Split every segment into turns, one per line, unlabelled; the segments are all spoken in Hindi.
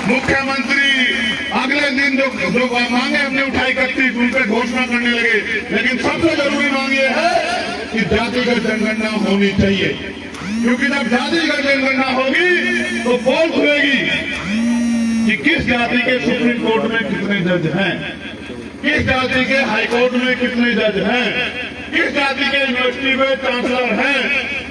मुख्यमंत्री अगले दिन जो मांगे हमने उठाई 31 उन पर घोषणा करने लगे, लेकिन सबसे जरूरी मांग ये है कि जातिगत जनगणना होनी चाहिए, क्योंकि जब जातिगत जनगणना होगी तो पोल खुलेगी कि किस जाति के सुप्रीम कोर्ट में कितने जज हैं, किस जाति के हाईकोर्ट में कितने जज हैं, किस जाति के यूनिवर्सिटी में चांसलर हैं,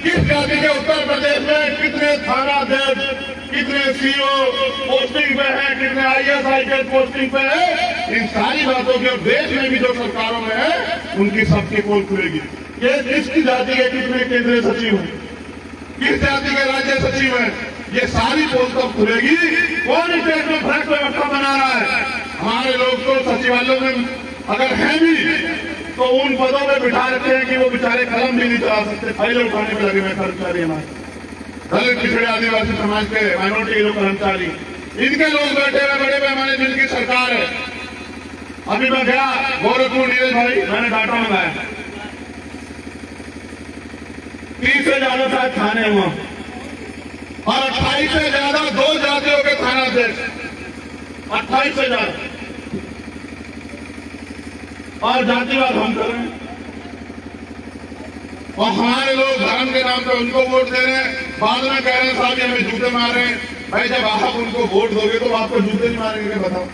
किस जाति के उत्तर प्रदेश में कितने थानाध्यक्ष, कितने सीओ पोस्टिंग पे हैं, कितने आईएएस आईपीएस पोस्टिंग पे है। इन सारी बातों के और देश में भी जो सरकारों में है उनकी सबकी पोल खुलेगी। ये किसकी जाति के कितने केंद्रीय सचिव हैं, किस जाति के राज्य सचिव हैं, ये सारी पोल कब खुलेगी। कौन स्टेट में भ्रष्ट व्यवस्था बना रहा है। हमारे लोग तो सचिवालयों में अगर हैं भी तो उन पदों में बिठा रखे हैं कि वो बेचारे कलम भी नहीं चला सकते, फाइलें उठाने में लगे हुए कर्मचारी हमारे दलित पिछड़े आदिवासी समाज के माइनॉरिटी के लोग कर्मचारी, इनके लोग बैठे हुए बड़े पैमाने जिनकी सरकार है। अभी मैं गया गोरखपुर, नीरज भाई मैंने डाटा मंगाया 30 से ज्यादा शायद थाने हुआ और 28 से ज्यादा 2 जातियों के थानाध्यक्ष, 28 से ज्यादा, और जातिवाद हम कर रहे हैं। और हमारे लोग धर्म के नाम पे उनको वोट दे रहे हैं, बाद में कह रहे हैं साहब हमें जूते मार रहे हैं। भाई जब आप उनको वोट दोगे तो आपको जूते नहीं मारेंगे, बताओ।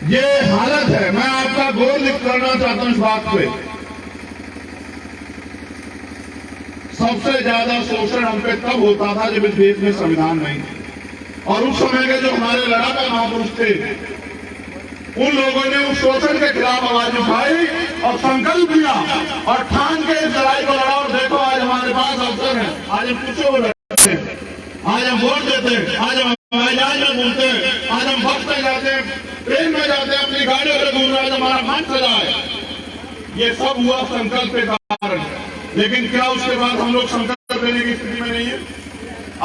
ये हालत है। मैं आपका गौर करना चाहता हूं इस बात पे। सबसे ज्यादा शोषण हम पे तब होता था जब इस देश में संविधान नहीं, और उस समय के जो हमारे लड़ाका महापुरुष थे उन लोगों ने उस शोषण के खिलाफ आवाज उठाई और संकल्प लिया और ठान के इस लड़ाई को लड़ा। और देखो आज हमारे पास अवसर है, आज हम कुछ हो रहे हैं, आज हम वोट देते हैं, आज हम हवाई जहाज में घूमते हैं, आज हम बस में जाते हैं, ट्रेन में जाते हैं, अपनी गाड़ियों में घूम रहे हैं, हमारा मन चला है। ये सब हुआ संकल्प के कारण। लेकिन क्या उसके बाद हम लोग संकल्प लेने की स्थिति में नहीं है।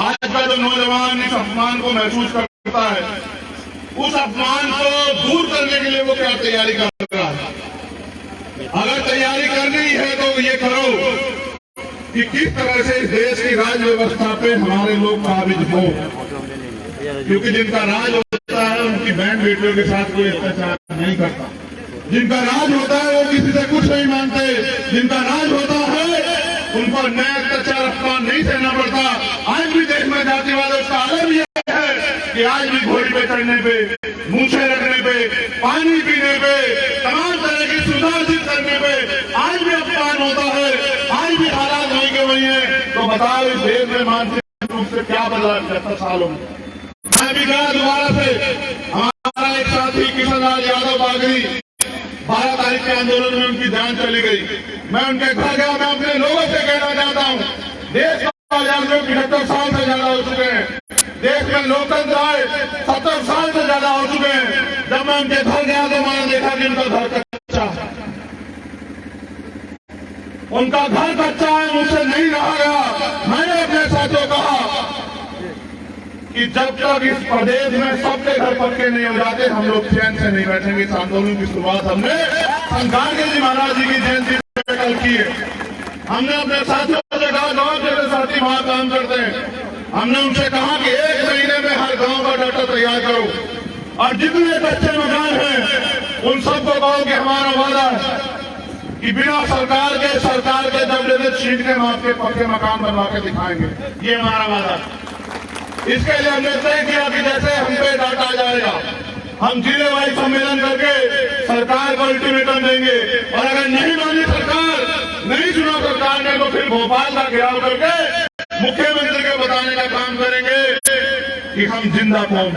आज का जो नौजवान इस अपमान को महसूस करता है, उस अपमान को दूर करने के लिए वो क्या तैयारी कर रहा है। अगर तैयारी करनी है तो ये करो कि किस तरह से इस देश की राज व्यवस्था पे हमारे लोग काबिज हो, क्योंकि जिनका राज होता है उनकी बहन बेटियों के साथ कोई अत्याचार नहीं करता। जिनका राज होता है वो किसी से कुछ नहीं मानते। जिनका राज होता है उनको नया अत्याचार अपमान नहीं सहना पड़ता। आज भी देश में जातिवाद उसका आलम यह है कि आज भी घोड़ी पे चढ़ने पे, मूछे रखने पे, पानी पीने पे, तमाम तरह की सुविधा हासिल करने पे आज भी अपमान होता है। आज भी हालात वही के वही है। तो बताओ इस देश में मानसिक रूप से क्या बदला 70 सालों में। मैं भी गया दोबारा से, हमारा एक साथी किशन लाल यादव बागरी 12 तारीख के आंदोलन में उनकी जान चली गई। मैं उनके घर गया। मैं अपने लोगों से कहना चाहता हूँ, देश का आजाद लोग 75 साल से ज्यादा हो चुके हैं। देश में लोकतंत्र आए 70 साल से ज्यादा हो चुके हैं। जब मैं उनके घर गया तो मैंने देखा कि उनका घर कच्चा है, उनका घर कच्चा है, मुझसे नहीं रहा गया। मैंने अपने साथियों कहा कि जब तक इस प्रदेश में सबके घर पक्के नहीं हो जाते हम लोग चैन से नहीं बैठेंगे। इस आंदोलन की शुरुआत हमने गांधी जी महाराज जी की जयंती में कल की है। हमने अपने साथियों से कहा, गांव के साथी वहां काम करते हैं, हमने उनसे कहा कि 1 महीने में हर गांव का डाटा तैयार करो और जितने कच्चे मकान हैं उन सबको कहो कि हमारा वादा है कि बिना सरकार के दबदबे छीन के हम आपके पक्के मकान बनवा के दिखाएंगे। ये हमारा वादा है। इसके लिए हमने तय किया कि जैसे हम पे डाटा आ जाएगा हम जिले वाइज सम्मेलन करके सरकार को अल्टीमेटम देंगे, और अगर नहीं मानी सरकार, नहीं चुना सरकार ने, तो फिर भोपाल का घेराव करके मुख्यमंत्री को बताने का काम करेंगे कि हम जिंदा कौन।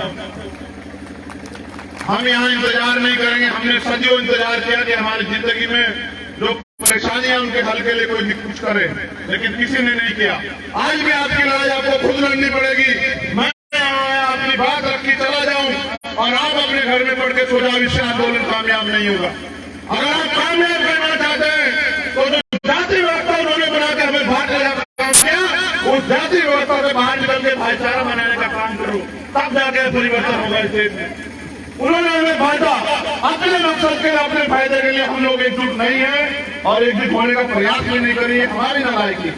हम यहाँ इंतजार नहीं करेंगे। हमने सदियों इंतजार किया कि हमारी जिंदगी में जो परेशानियां उनके हल के लिए कोई कुछ करे, लेकिन किसी ने नहीं किया। आज भी आपकी लड़ाई आपको खुद लड़नी पड़ेगी। मैं अपनी बात रखी चला जाऊं और आप अपने घर में पढ़ के सो जाओ, इससे आंदोलन कामयाब नहीं होगा। अगर आप कामयाब करना चाहते हैं तो जो जाति व्यवस्था उन्होंने बना के हमें बाहर ले जाकर काम किया, उस जाति व्यवस्था से बाहर निकल के भाईचारा बनाने का काम करो, तब जाके परिवर्तन होगा इस देश में। उन्होंने हमें बांटा अपने मकसद के लिए, अपने फायदे के लिए। हम लोग एकजुट नहीं है और एकजुट होने का प्रयास भी नहीं करिए। हमारी नालायकी।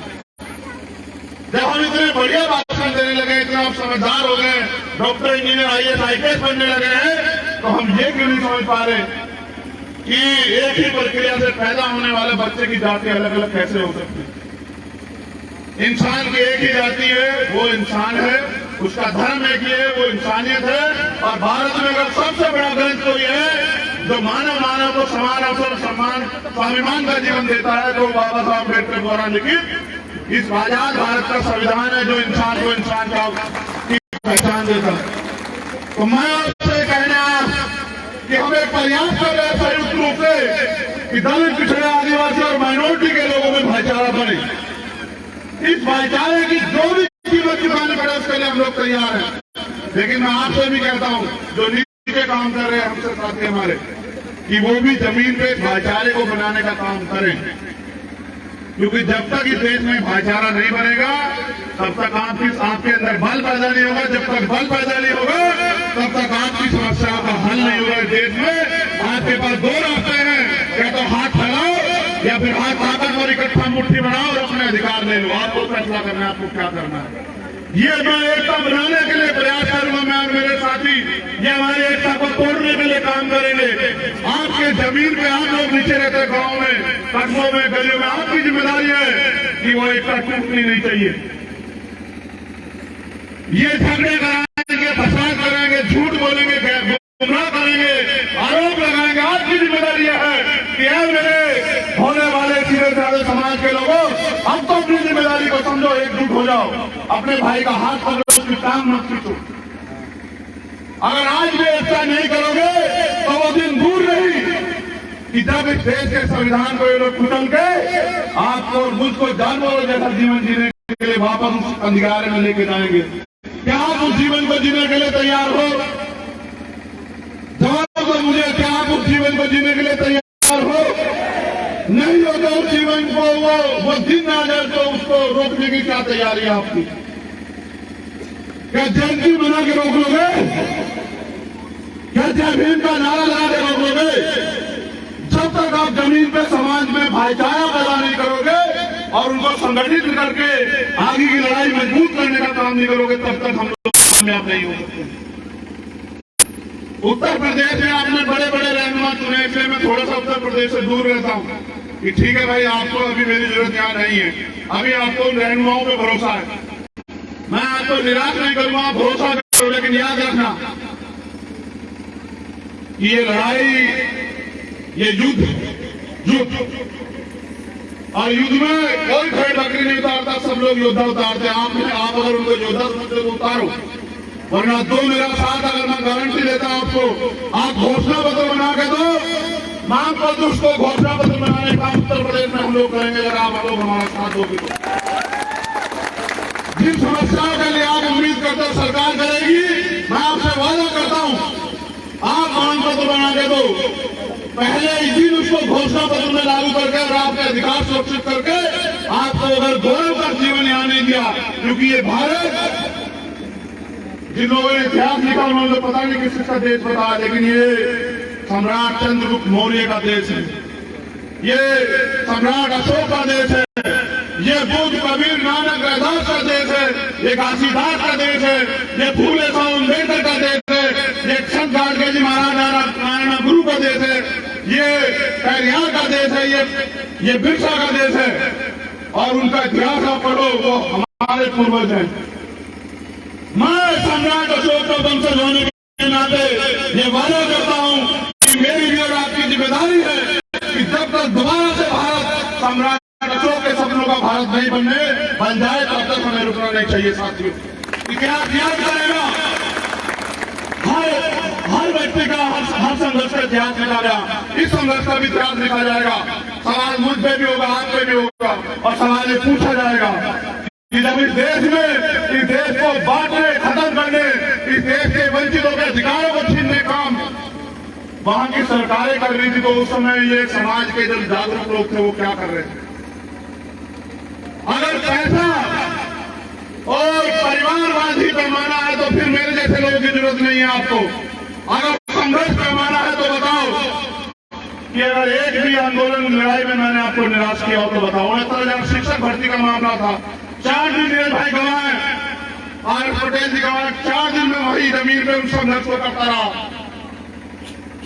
जब हम इतने बढ़िया बात भाषण देने लगे, इतना आप समझदार हो गए, डॉक्टर इंजीनियर IAS IPS बनने लगे हैं, तो हम ये क्यों नहीं समझ पा रहे कि एक ही प्रक्रिया से पैदा होने वाले बच्चे की जाति अलग अलग कैसे हो सकती है। इंसान की एक ही जाति है, वो इंसान है, उसका धर्म एक ही है, वो इंसानियत है। और भारत में अगर सबसे बड़ा ग्रंथ कोई है जो मानव को समान अवसर, सम्मान, स्वाभिमान का जीवन देता है, तो बाबा साहब अम्बेडकर द्वारा लिखित इस आजाद भारत का संविधान है, जो इंसान को इंसान का पहचान देता है। तो मैं आपसे कहना कि हम एक प्रयास कर रहे हैं संयुक्त रूप से कि दलित, पिछड़े, आदिवासी और माइनॉरिटी के लोगों में भाईचारा बने। इस भाईचारे की जो भी कीमत चुकानी पड़े उसके लिए हम लोग तैयार हैं। लेकिन मैं आपसे भी कहता हूं, जो नीचे काम कर रहे हैं हमसे साथी हमारे, कि वो भी जमीन पे भाईचारे को बनाने का काम करें, क्योंकि जब तक इस देश में भाईचारा नहीं बनेगा तब तक आपके अंदर बल पैदा नहीं होगा। जब तक बल पैदा नहीं होगा तब तक आपकी समस्याओं का हल नहीं होगा। इस देश में आपके पास दो रास्ते हैं, या तो हाथ फैलाओ या फिर हाथ ताकत और इकट्ठा मुट्ठी बनाओ और अपने अधिकार ले लो। आपको फैसला करना है, आपको क्या करना है। ये मैं एकता बनाने के लिए प्रयास करूंगा, मैं और मेरे साथी ये हमारी एकता को तोड़ने के लिए काम करेंगे। आपके जमीन पे आप लोग नीचे रहते, गाँव में, कस्बों में, गलियों में, आपकी जिम्मेदारी है कि वो एकता टूटनी नहीं चाहिए। ये झगड़े कराएंगे, फसाद कराएंगे, झूठ बोलेंगे, गुमराह करेंगे, आरोप लगाएंगे, आपकी जिम्मेदारी है कि मेरे होने वाले सीधे साधे समाज के लोगों, अब तो अपनी जिम्मेदारी को समझो, एकजुट हो जाओ, अपने भाई का हाथ पकड़ो, उसकी टांग मत खींचो। अगर आज भी ऐसा नहीं करोगे तो वो दिन दूर नहीं कि जब इस देश के संविधान को ये लोग कुचल के आपको और मुझको जानवरों जैसा जीवन जीने के लिए वापस उस अंधियारे में लेके जाएंगे। क्या आप उस जीवन को जीने के लिए तैयार हो? जवाब दो मुझे, क्या आप उस जीवन को जीने के लिए तैयार हो? नहीं हो तो उस जीवन को वो दिन आ जाए तो उसको रोकने की क्या तैयारी है आपकी? क्या जयंती बना के रोक लोगे? क्या जय भीम का नारा लगा के रोक लोगे? जब तक आप जमीन पे समाज में भाईचारा पैदा नहीं करोगे और उनको संगठित करके आगे की लड़ाई मजबूत करने का काम नहीं करोगे, तब तक हम लोग कामयाब नहीं हो सकते। उत्तर प्रदेश में आपने बड़े बड़े रहनुमा चुने, इसलिए मैं थोड़ा सा उत्तर प्रदेश से दूर रहता हूं कि ठीक है भाई, आपको अभी मेरी जरूरत यहाँ नहीं है, अभी आपको रहनुमाओं पे भरोसा है, मैं आपको निराश नहीं करूंगा, आप भरोसा करो। लेकिन याद रखना कि ये लड़ाई, ये युद्ध और युद्ध में कोई भेड़ बकरी नहीं उतारता, सब लोग योद्धा उतारते हैं। आप अगर उनको योद्धा समझते तो उतारो, वरना दो मेरा साथ, अगर मैं गारंटी देता हूं आपको, आप घोषणा पत्र बना के दो, मांग पत्र, उसको घोषणा पत्र बनाने का उत्तर प्रदेश में हम लोग करेंगे अगर आप लोग हमारा साथ दोगे तो। जिन समस्याओं के लिए आप उम्मीद करते हो सरकार करेगी, मैं आपसे वादा करता हूं, आप मांग पत्र बना के दो, पहले ही दिन उसको घोषणा पत्र में लागू करके और आपके अधिकार सुरक्षित करके आपको अगर गौरव का जीवन यहाँ नहीं दिया, क्योंकि ये भारत, जिन लोगों ने इतिहास लिखा उन्होंने तो पता नहीं किसका देश बताया, लेकिन ये सम्राट चंद्रगुप्त मौर्य का देश है, ये सम्राट अशोक का देश है, ये बुद्ध, कबीर, नानक, रैदास का देश है, ये घासीदास का देश है, ये फूले शाह अम्बेडकर का देश है, ये संत गाडगे जी महाराज नारायण गुरु का देश है, ये पेरियार का देश है, ये बिरसा का देश है। और उनका इतिहास आप पढ़ो, वो हमारे पूर्वज हैं। मैं सम्राट अशोक का वंशज होने के नाते ये वादा करता हूं कि मेरी भी और आपकी जिम्मेदारी है कि जब तक दोबारा से भारत सम्राट अशोक के सपनों का भारत नहीं बन जाए, तब तक हमें रुकना नहीं चाहिए। साथियों, इतिहास याद करेगा, हर व्यक्ति का हर संघर्ष का इतिहास लिखा गया, इस संघर्ष का भी इतिहास लिखा जाएगा। सवाल मुझ पे भी होगा, आप पे भी होगा, और सवाल ये पूछा जाएगा कि जब इस देश को बांटने, खत्म करने, इस देश के वंचितों के अधिकारों को छीनने काम वहां की सरकारें कर रही थी, तो उस समय ये समाज के जो जागरूक लोग थे वो क्या कर रहे थे? अगर पैसा और परिवारवादी पैमाना है तो फिर मेरे जैसे लोगों की जरूरत नहीं है आपको। अगर संघर्ष पैमाना है तो बताओ कि अगर एक भी आंदोलन लड़ाई में मैंने आपको निराश किया हो तो बताओ। 69,000 शिक्षक भर्ती का मामला था, 4 दिन मेरे भाई गवाए, आर पटेल जी का 4 दिन में वही जमीन पे उस संघर्ष को करता रहा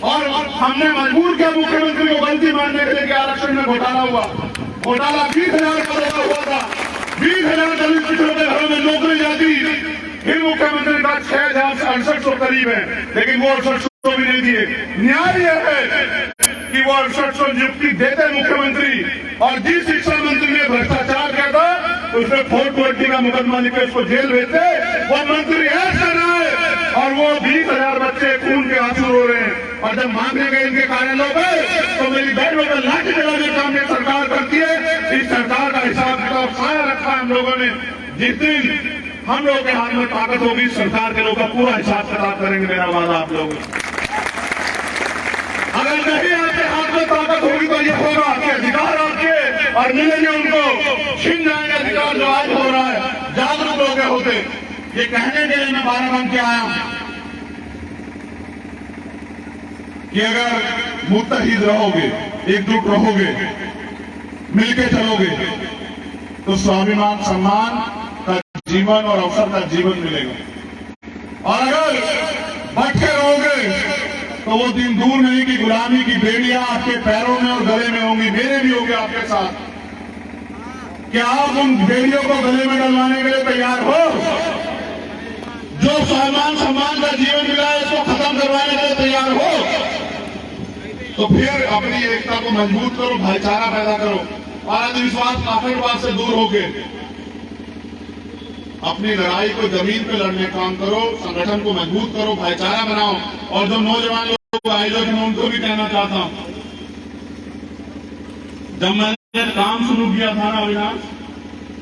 और हमने मजबूर किया मुख्यमंत्री को गलती मानने के लिए कि आरक्षण में घोटाला हुआ। घोटाला 20,000 करोड़ का हुआ था। 20,000 दलित पिछड़ों के घरों में नौकरी जाती। फिर मुख्यमंत्री का 6,68 करीब है, लेकिन वो 68 भी नहीं दिए। न्याय यह है कि वो 68 नियुक्ति देते मुख्यमंत्री, और जिस शिक्षा मंत्री ने भ्रष्टाचार किया था उसने 420 का मुकदमा लिखे उसको जेल भेजते। वो मंत्री ऐसा ना है और वो 20,000 बच्चे खून के आंसू रो रहे हैं। और जब मांगने गए इनके कार्यालयों पे तो मेरी बहनों पर लाठी चलाने का काम ये सरकार करती है। इस सरकार का हिसाब किताब सारा रखा है हम लोगों ने। जिस दिन हम लोगों के हाथ में ताकत होगी सरकार के लोगों का पूरा हिसाब किताब करेंगे, मेरा वादा आप लोग। अगर नहीं आपके हाथ में ताकत होगी तो ये होगा आपके अधिकार आपके और मिलेंगे उनको, छिन जाएंगे अधिकार जो आज हो रहा है। जागरूक लोग होते ये कहने के लिए मैं बाराबंकी आया हूं कि अगर मुत्तहिद रहोगे, एकजुट रहोगे, मिलके चलोगे तो स्वाभिमान सम्मान का जीवन और अवसर का जीवन मिलेगा। और अगर भटके रहोगे तो वो दिन दूर नहीं कि गुलामी की बेड़ियां आपके पैरों में और गले में होंगी, मेरे भी होंगे आपके साथ। क्या आप उन बेड़ियों को गले में डलवाने के लिए तैयार हो? जो स्वाभिमान सम्मान का जीवन मिला है इसको खत्म करवाने के लिए तैयार हो? तो फिर अपनी एकता को मजबूत करो, भाईचारा पैदा करो और अंधविश्वास नाफरमान से दूर होके अपनी लड़ाई को जमीन पे लड़ने का काम करो, संगठन को मजबूत करो, भाईचारा बनाओ। और जो नौजवान लोग आयोजक मैं उनको भी कहना चाहता हूं, जब मैंने काम शुरू किया था ना अविनाश,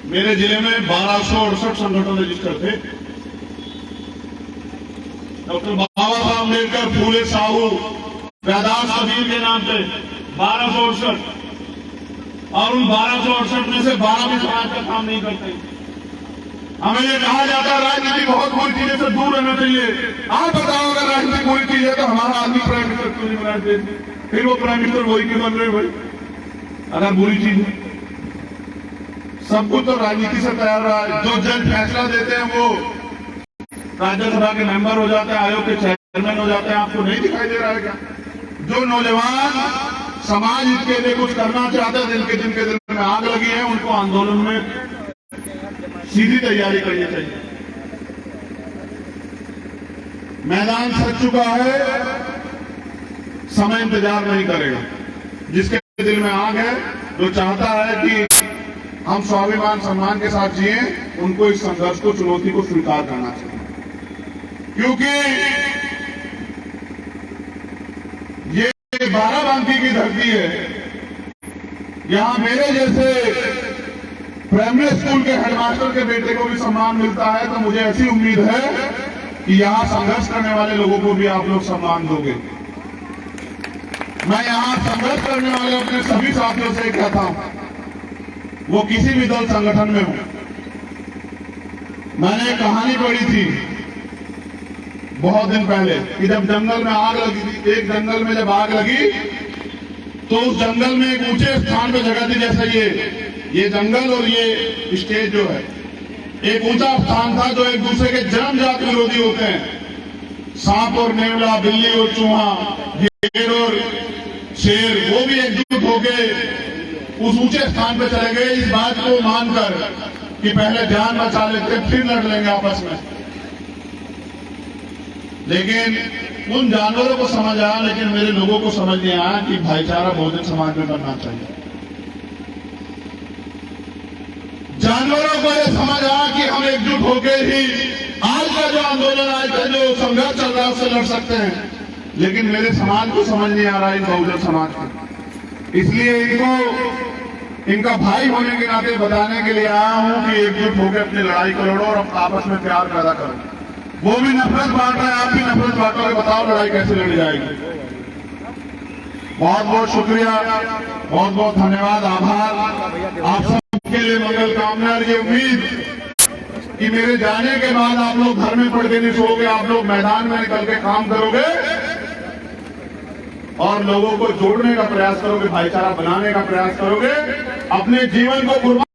मेरे जिले में 1268 संगठन रजिस्टर थे। डॉक्टर बाबा साहब अम्बेडकर, फूले साहू, व्यादास कबीर के नाम पे 1268, और उन 1268 में से 12 भी समाज का काम नहीं करते। हमें ये कहा जाता है राजनीति बहुत बुरी चीजें से दूर रहना चाहिए। आप बताओ अगर राजनीति बुरी चीज है तो हमारा आदमी प्राइम मिनिस्टर क्यों नहीं बना देश में? फिर वो प्राइम मिनिस्टर वही क्यों बन रहे भाई? अगर बुरी चीज है सब कुछ तो राजनीति से तैयार रहा है। जो जज फैसला देते हैं वो राज्यसभा के मेंबर हो जाते हैं, आयोग के चेयरमैन हो जाते हैं। आपको नहीं दिखाई दे रहा है क्या? जो नौजवान समाज के लिए कुछ करना चाहते हैं, जिनके दिल में आग लगी है, उनको आंदोलन में सीधी तैयारी करनी चाहिए। मैदान सज चुका है, समय इंतजार नहीं करेगा। जिसके दिल में आग है, जो चाहता है कि हम स्वाभिमान सम्मान के साथ जिए, उनको इस संघर्ष को, चुनौती को स्वीकार करना चाहिए। क्योंकि ये बाराबंकी की धरती है। यहां मेरे जैसे प्राइमरी स्कूल के हेडमास्टर के बेटे को भी सम्मान मिलता है, तो मुझे ऐसी उम्मीद है कि यहां संघर्ष करने वाले लोगों को भी आप लोग सम्मान दोगे। मैं यहां संघर्ष करने वाले अपने सभी साथियों से कहता हूं, वो किसी भी दल संगठन में हो। मैंने एक कहानी पढ़ी थी बहुत दिन पहले कि जब जंगल में आग लगी थी, एक जंगल में जब आग लगी तो उस जंगल में एक ऊंचे स्थान पे जगह थी, जैसे ये जंगल और ये स्टेज जो है, एक ऊंचा स्थान था जो एक दूसरे के जन्मजात विरोधी होते हैं। सांप और नेवला, बिल्ली और चूहा, शेर और शेर, वो भी एकजुट होके उस ऊंचे स्थान पे चले गए, इस बात को मानकर कि पहले जान बचा लेते फिर लड़ लेंगे आपस में। लेकिन उन जानवरों को समझ आया, लेकिन मेरे लोगों को समझ नहीं आया कि भाईचारा बहुजन समाज में बनना चाहिए। जानवरों को यह समझ आया कि हम एकजुट होकर ही आज का जो आंदोलन, आज का जो संघर्ष चल रहा है उससे लड़ सकते हैं। लेकिन मेरे समाज को समझ नहीं आ रहा इन बहुजन समाज को, इसलिए इनका भाई होने के नाते बताने के लिए आया हूं कि एकजुट होकर अपनी लड़ाई को लड़ो और आपस में प्यार पैदा करो। वो भी नफरत बांट रहे हैं, आप भी नफरत बांटोगे, बताओ लड़ाई कैसे लड़ी जाएगी। बहुत बहुत शुक्रिया, बहुत बहुत धन्यवाद, आभार आप सबके लिए, मंगल कामना। ये उम्मीद कि मेरे जाने के बाद आप लोग घर में पड़ के नहीं सोओगे, आप लोग मैदान में निकल के काम करोगे और लोगों को जोड़ने का प्रयास करोगे, भाईचारा बनाने का प्रयास करोगे, अपने जीवन को कुर्बान